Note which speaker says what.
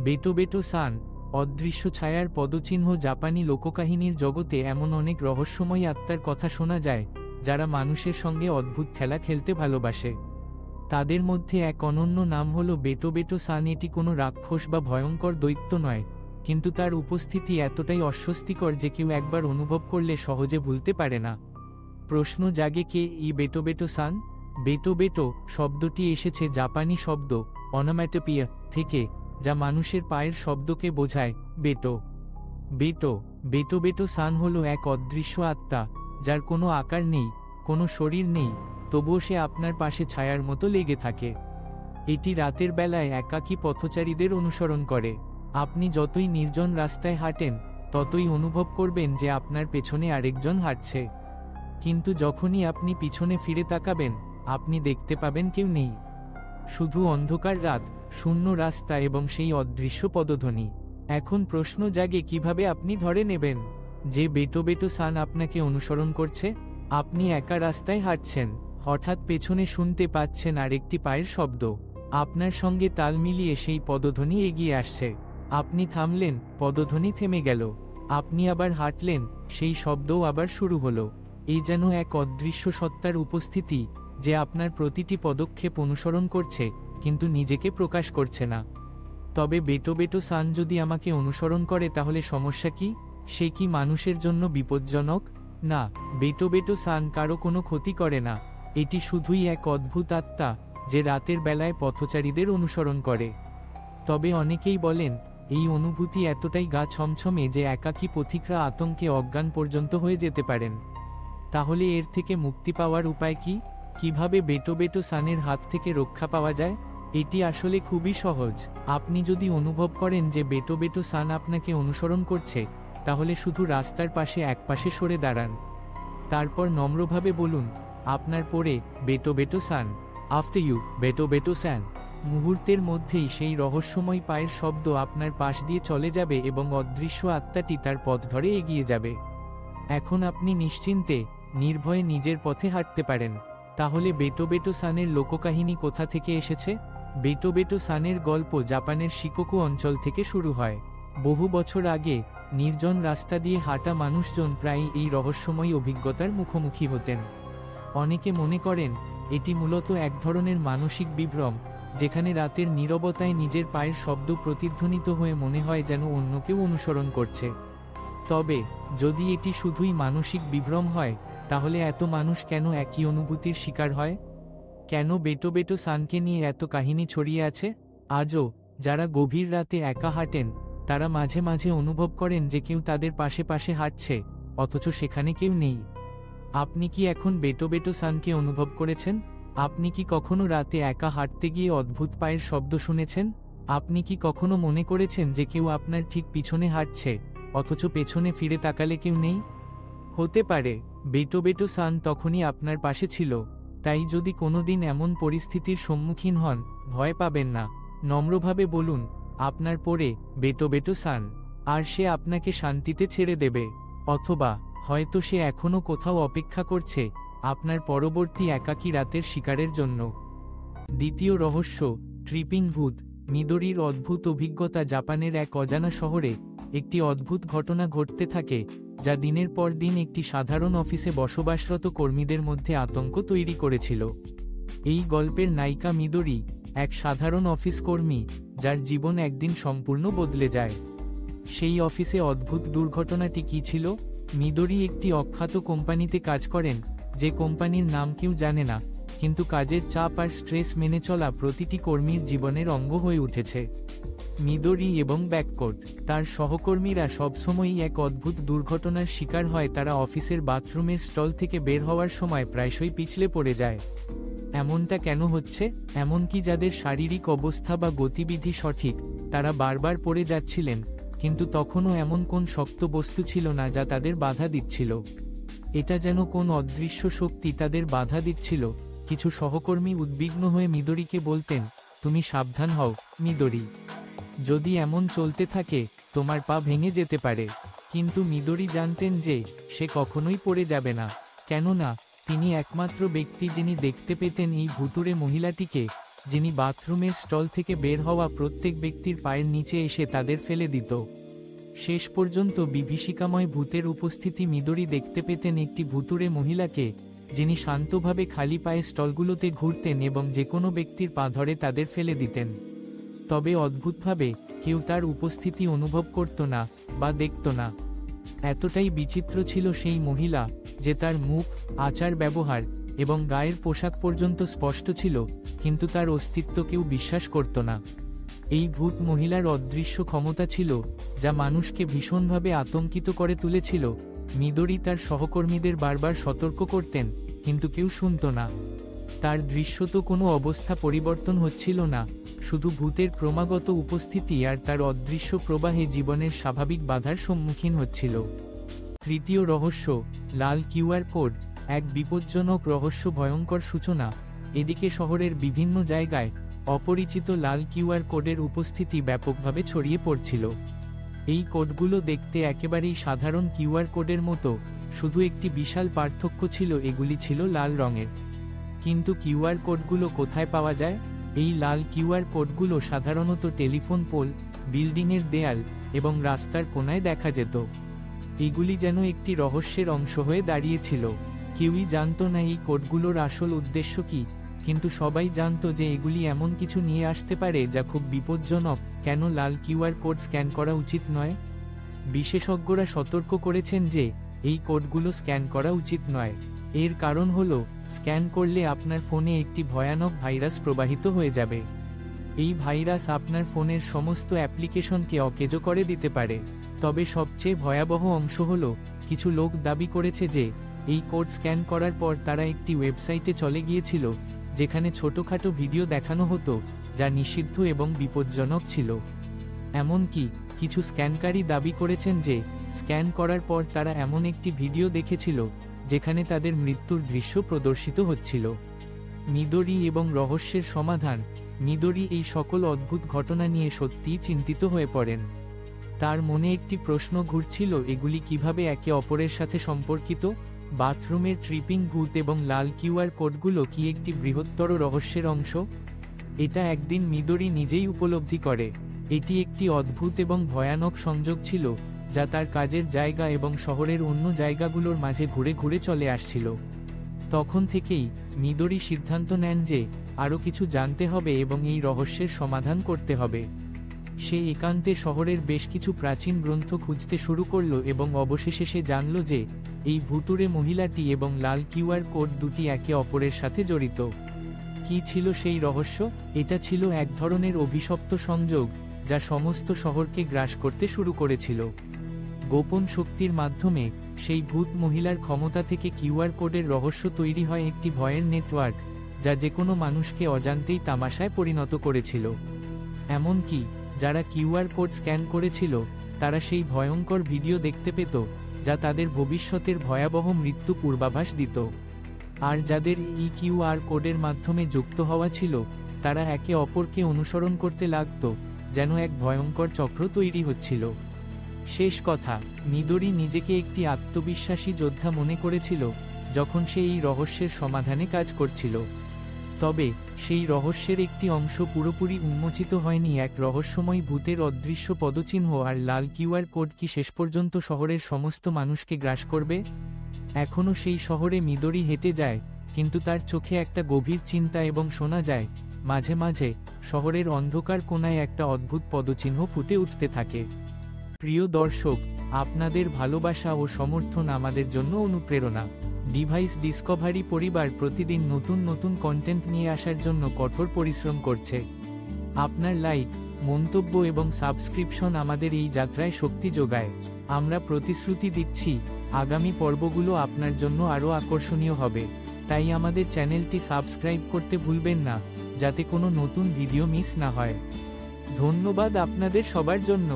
Speaker 1: বেটো বেটো সান, অদৃশ্য ছায়ার পদচিহ্ন। জাপানি লোককাহিনীর জগতে এমন অনেক রহস্যময়ী আত্মার কথা শোনা যায়, যারা মানুষের সঙ্গে অদ্ভুত খেলা খেলতে ভালোবাসে। তাদের মধ্যে এক অনন্য নাম হল বেটো বেটো সান। এটি কোনো রাক্ষস বা ভয়ঙ্কর দৈত্য নয়, কিন্তু তার উপস্থিতি এতটাই অস্বস্তিকর যে কেউ একবার অনুভব করলে সহজে ভুলতে পারে না। প্রশ্ন জাগে, কে এই বেটো বেটো সান? বেটো বেটো শব্দটি এসেছে জাপানি শব্দ অনোম্যাটোপিয়া থেকে, যা মানুষের পায়ের শব্দকে বোঝায়। বেটো বেটো বেটো বেটো সান হল এক অদৃশ্য আত্মা, যার কোনো আকার নেই, কোনো শরীর নেই, তবুও সে আপনার পাশে ছায়ার মতো লেগে থাকে। এটি রাতের বেলায় একাকী পথচারীদের অনুসরণ করে। আপনি যতই নির্জন রাস্তায় হাঁটেন, ততই অনুভব করবেন যে আপনার পেছনে আরেকজন হাঁটছে। কিন্তু যখনই আপনি পিছনে ফিরে তাকাবেন, আপনি দেখতে পাবেন কেউ নেই। শুধু অন্ধকার রাত, শূন্য রাস্তা এবং সেই অদৃশ্য পদধ্বনি। এখন প্রশ্ন জাগে, কিভাবে আপনি ধরে নেবেন যে বেটো বেটো সান আপনাকে অনুসরণ করছে? আপনি একা রাস্তায় হাঁটছেন, হঠাৎ পেছনে শুনতে পাচ্ছেন আরেকটি পায়ের শব্দ। আপনার সঙ্গে তাল মিলিয়ে সেই পদধ্বনি এগিয়ে আসছে। আপনি থামলেন, পদধ্বনি থেমে গেল। আপনি আবার হাঁটলেন, সেই শব্দও আবার শুরু হলো। এই যেন এক অদৃশ্য সত্তার উপস্থিতি, যে আপনার প্রতিটি পদক্ষেপ অনুসরণ করছে, কিন্তু নিজেকে প্রকাশ করছে না। তবে বেটো বেটো সান যদি আমাকে অনুসরণ করে, তাহলে সমস্যা কি? সে কি মানুষের জন্য বিপজ্জনক? না, বেটো বেটো সান কারো কোনো ক্ষতি করে না। এটি শুধুই এক অদ্ভুত আত্মা, যে রাতের বেলায় পথচারীদের অনুসরণ করে। তবে অনেকেই বলেন, এই অনুভূতি এতটাই গা ছমছমে যে একাকী পথিকরা আতঙ্কে অজ্ঞান পর্যন্ত হয়ে যেতে পারেন। তাহলে এর থেকে মুক্তি পাওয়ার উপায় কি? কিভাবে বেটো বেটো সানের হাত থেকে রক্ষা পাওয়া যায়? এটি আসলে খুবই সহজ। আপনি যদি অনুভব করেন যে বেটো বেটো সান আপনাকে অনুসরণ করছে, তাহলে শুধু রাস্তার পাশে একপাশে সরে দাঁড়ান। তারপর নম্রভাবে বলুন, আপনার পরে বেটো বেটো সান, আফটার ইউ বেটো বেটো সান। মুহূর্তের মধ্যেই সেই রহস্যময় পায়ের শব্দ আপনার পাশ দিয়ে চলে যাবে এবং অদৃশ্য আত্মাটি তার পথ ধরে এগিয়ে যাবে। এখন আপনি নিশ্চিন্তে, নির্ভয়ে নিজের পথে হাঁটতে পারেন। তাহলে বেটো বেটো সানের লোককাহিনী কোথা থেকে এসেছে? বেটো বেটো সানের গল্প জাপানের শিকোকু অঞ্চল থেকে শুরু হয়। বহু বছর আগে নির্জন রাস্তা দিয়ে হাঁটা মানুষজন প্রায়ই এই রহস্যময়ী অভিজ্ঞতার মুখোমুখি হতেন। অনেকে মনে করেন এটি মূলত এক ধরনের মানসিক বিভ্রম, যেখানে রাতের নীরবতায় নিজের পায়ের শব্দ প্রতিধ্বনিত হয়ে মনে হয় যেন অন্য কেউ অনুসরণ করছে। তবে যদি এটি শুধুই মানসিক বিভ্রম হয়, তাহলে এত মানুষ কেন একই অনুভূতির শিকার হয়? কেন বেটো বেটো সানকে নিয়ে এত কাহিনী ছড়িয়ে আছে? আজও যারা গভীর রাতে একা হাঁটেন, তারা মাঝে মাঝে অনুভব করেন যে কেউ তাদের পাশে পাশে হাঁটছে, অথচ সেখানে কেউ নেই। আপনি কি এখন বেটো বেটো সানকে অনুভব করেছেন? আপনি কি কখনো রাতে একা হাঁটতে গিয়ে অদ্ভুত পায়ের শব্দ শুনেছেন? আপনি কি কখনো মনে করেছেন যে কেউ আপনার ঠিক পিছনে হাঁটছে, অথচ পেছনে ফিরে তাকালে কেউ নেই? হতে পারে বেটো বেটো সান তখনই আপনার পাশে ছিল। তাই যদি কোনোদিন এমন পরিস্থিতির সম্মুখীন হন, ভয় পাবেন না। নম্রভাবে বলুন, আপনার পরে বেটো বেটো সান, আর সে আপনাকে শান্তিতে ছেড়ে দেবে। অথবা হয়তো সে এখনও কোথাও অপেক্ষা করছে, আপনার পরবর্তী একাকী রাতের শিকারের জন্য। দ্বিতীয় রহস্য, ট্রিপিং ভূত। মিদোরির অদ্ভুত অভিজ্ঞতা। জাপানের এক অজানা শহরে একটি অদ্ভুত ঘটনা ঘটতে থাকে, যা দিনের পর দিন একটি সাধারণ অফিসে বসবাসরত কর্মীদের মধ্যে আতঙ্ক তৈরি করেছিল। এই গল্পের নায়িকা মিদোরি, এক সাধারণ অফিস কর্মী, যার জীবন একদিন সম্পূর্ণ বদলে যায়। সেই অফিসে অদ্ভুত দুর্ঘটনাটি কী ছিল? মিদোরি একটি অখ্যাত কোম্পানিতে কাজ করেন, যে কোম্পানির নাম কেউ জানে না, কিন্তু কাজের চাপ আর স্ট্রেস মেনে চলা প্রতিটি কর্মীর জীবনের অঙ্গ হয়ে উঠেছে। মিদোরি এবং ব্যাককোট, তার সহকর্মীরা সবসময়ই এক অদ্ভুত দুর্ঘটনার শিকার হয়। তারা অফিসের বাথরুমের স্টল থেকে বের হওয়ার সময় প্রায়শই পিছলে পড়ে যায়। এমনটা কেন হচ্ছে? এমনকি যাদের শারীরিক অবস্থা বা গতিবিধি সঠিক, তারা বারবার পড়ে যাচ্ছিলেন, কিন্তু তখনও এমন কোন শক্ত বস্তু ছিল না যা তাদের বাধা দিচ্ছিল। এটা যেন কোন অদৃশ্য শক্তি তাদের বাধা দিচ্ছিল। কিছু সহকর্মী উদ্বিগ্ন হয়ে মিদোরিকে বলতেন, তুমি সাবধান হও মিদোরি, যদি এমন চলতে থাকে তোমার পা ভেঙে যেতে পারে। কিন্তু মিদোরি জানতেন যে সে কখনোই পড়ে যাবে না, কেননা তিনি একমাত্র ব্যক্তি যিনি দেখতে পেতেন এই ভুতুড়ে মহিলাটিকে, যিনি বাথরুমের স্টল থেকে বের হওয়া প্রত্যেক ব্যক্তির পায়ের নিচে এসে তাদের ফেলে দিত। শেষ পর্যন্ত বিভীষিকাময় ভূতের উপস্থিতি মিদোরি দেখতে পেতেন একটি ভুতুড়ে মহিলাকে, যিনি শান্তভাবে খালি পায়ে স্টলগুলোতে ঘুরতেন এবং যে কোনো ব্যক্তির পা ধরে তাদের ফেলে দিতেন। তবে অদ্ভুতভাবে কেউ তার উপস্থিতি অনুভব করত না বা দেখত না। এতটাই বিচিত্র ছিল সেই মহিলা যে তার মুখ, আচার ব্যবহার এবং গায়ের পোশাক পর্যন্ত স্পষ্ট ছিল, কিন্তু তার অস্তিত্ব কেউ বিশ্বাস করত না। এই ভূত মহিলার অদৃশ্য ক্ষমতা ছিল যা মানুষকে ভীষণভাবে আতঙ্কিত করে তুলেছিল। মিদোরি তার সহকর্মীদের বারবার সতর্ক করতেন, কিন্তু কেউ শুনত না। তার দৃশ্যত কোনো অবস্থা পরিবর্তন হচ্ছিল না, শুধু ভূতের ক্রমাগত উপস্থিতি আর তার অদৃশ্য প্রবাহে জীবনের স্বাভাবিক বাধার সম্মুখীন হচ্ছিল। তৃতীয় রহস্য, লাল কিউআর কোড, এক বিপজ্জনক রহস্য, ভয়ঙ্কর সূচনা। এদিকে শহরের বিভিন্ন জায়গায় অপরিচিত লাল কিউআর কোডের উপস্থিতি ব্যাপকভাবে ছড়িয়ে পড়ছিল। এই কোডগুলো দেখতে একেবারেই সাধারণ কিউআর কোডের মতো, শুধু একটি বিশাল পার্থক্য ছিল, এগুলি ছিল লাল রঙের। কিন্তু কিউআর কোডগুলো কোথায় পাওয়া যায়? এই লাল কিউআর কোডগুলো সাধারণত টেলিফোন পোল, বিল্ডিংয়ের দেয়াল এবং রাস্তার কোনায় দেখা যেত। এগুলি যেন একটি রহস্যের অংশ হয়ে দাঁড়িয়েছিল। কেউই জানত না এই কোডগুলোর আসল উদ্দেশ্য কী, কিন্তু সবাই জানত যে এগুলি এমন কিছু নিয়ে আসতে পারে যা খুব বিপজ্জনক। কেন লাল কিউআর কোড স্ক্যান করা উচিত নয়? বিশেষজ্ঞরা সতর্ক করেছেন যে এই কোডগুলো স্ক্যান করা উচিত নয়। এর কারণ হলো, স্ক্যান করলে আপনার ফোনে একটি ভয়ানক ভাইরাস প্রবাহিত হয়ে যাবে। এই ভাইরাস আপনার ফোনের সমস্ত অ্যাপ্লিকেশনকে অকেজো করে দিতে পারে। তবে সবচেয়ে ভয়াবহ অংশ হলো, কিছু লোক দাবি করেছে যে এই কোড স্ক্যান করার পর তারা একটি ওয়েবসাইটে চলে গিয়েছিল যেখানে ছোটখাটো ভিডিও দেখানো হতো যা নিষিদ্ধ এবং বিপজ্জনক ছিল। এমনকি কিছু স্ক্যানকারী দাবি করেছেন যে স্ক্যান করার পর তারা এমন একটি ভিডিও দেখেছিল যেখানে তাদের মৃত্যুর দৃশ্য প্রদর্শিত হচ্ছিল। মিদোরি এবং রহস্যের সমাধান। মিদোরি এই সকল অদ্ভুত ঘটনা নিয়ে সত্যিই চিন্তিত হয়ে পড়েন। তার মনে একটি প্রশ্ন ঘুরছিল, এগুলি কিভাবে একে অপরের সাথে সম্পর্কিত? বাথরুমের ট্রিপিং ভূত এবং লাল কিউআর কোডগুলো কি একটি বৃহত্তর রহস্যের অংশ? এটা একদিন মিদোরি নিজেই উপলব্ধি করে। এটি একটি অদ্ভুত এবং ভয়ানক সংযোগ ছিল যা তার কাজের জায়গা এবং শহরের অন্য জায়গাগুলোর মাঝে ঘুরে ঘুরে চলে আসছিল। তখন থেকেই মিদোরি সিদ্ধান্ত নেন যে আরও কিছু জানতে হবে এবং এই রহস্যের সমাধান করতে হবে। সে একান্তে শহরের বেশ কিছু প্রাচীন গ্রন্থ খুঁজতে শুরু করল এবং অবশেষে সে জানল যে এই ভুতুড়ে মহিলাটি এবং লাল কিউআর কোড দুটি একে অপরের সাথে জড়িত। কি ছিল সেই রহস্য? এটা ছিল এক ধরনের অভিশপ্ত সংযোগ যা সমস্ত শহরকে গ্রাস করতে শুরু করেছিল। গোপন শক্তির মাধ্যমে সেই ভূত মহিলার ক্ষমতা থেকে কিউআর কোডের রহস্য তৈরি হয় একটি ভয়ের নেটওয়ার্ক যা যে কোনো মানুষকে অজান্তেই তামাশায় পরিণত করেছিল। এমনকি যারা কিউআর কোড স্ক্যান করেছিল তারা সেই ভয়ঙ্কর ভিডিও দেখতে পেত যা তাদের ভবিষ্যতের ভয়াবহ মৃত্যু পূর্বাভাস দিত। আর যাদের এই কিউআর কোডের মাধ্যমে যুক্ত হওয়া ছিল তারা একে অপরকে অনুসরণ করতে লাগত, যেন এক ভয়ঙ্কর চক্র তৈরি হচ্ছিল। শেষ কথা, মিদোরি নিজেকে একটি আত্মবিশ্বাসী যোদ্ধা মনে করেছিল যখন সে এই রহস্যের সমাধানে কাজ করছিল। তবে সেই রহস্যের একটি অংশ পুরোপুরি উন্মোচিত হয়নি। এক রহস্যময় ভূতের অদৃশ্য পদচিহ্ন আর লাল কিউআর কোড কি শেষ পর্যন্ত শহরের সমস্ত মানুষকে গ্রাস করবে? এখনও সেই শহরে মিদোরি হেঁটে যায়, কিন্তু তার চোখে একটা গভীর চিন্তা এবং শোনা যায় মাঝে মাঝে শহরের অন্ধকার কোণায় একটা অদ্ভুত পদচিহ্ন ফুটে উঠতে থাকে। প্রিয় দর্শক, আপনাদের ভালোবাসা ও সমর্থন আমাদের জন্য অনুপ্রেরণা। ডিভাইস ডিসকভারি পরিবার প্রতিদিন নতুন নতুন কন্টেন্ট নিয়ে আসার জন্য কঠোর পরিশ্রম করছে। আপনার লাইক, মন্তব্য এবং সাবস্ক্রিপশন আমাদের এই যাত্রায় শক্তি যোগায়। আমরা প্রতিশ্রুতি দিচ্ছি আগামী পর্বগুলো আপনার জন্য আরও আকর্ষণীয় হবে। তাই আমাদের চ্যানেলটি সাবস্ক্রাইব করতে ভুলবেন না, যাতে কোনো নতুন ভিডিও মিস না হয়। ধন্যবাদ আপনাদের সবার জন্য।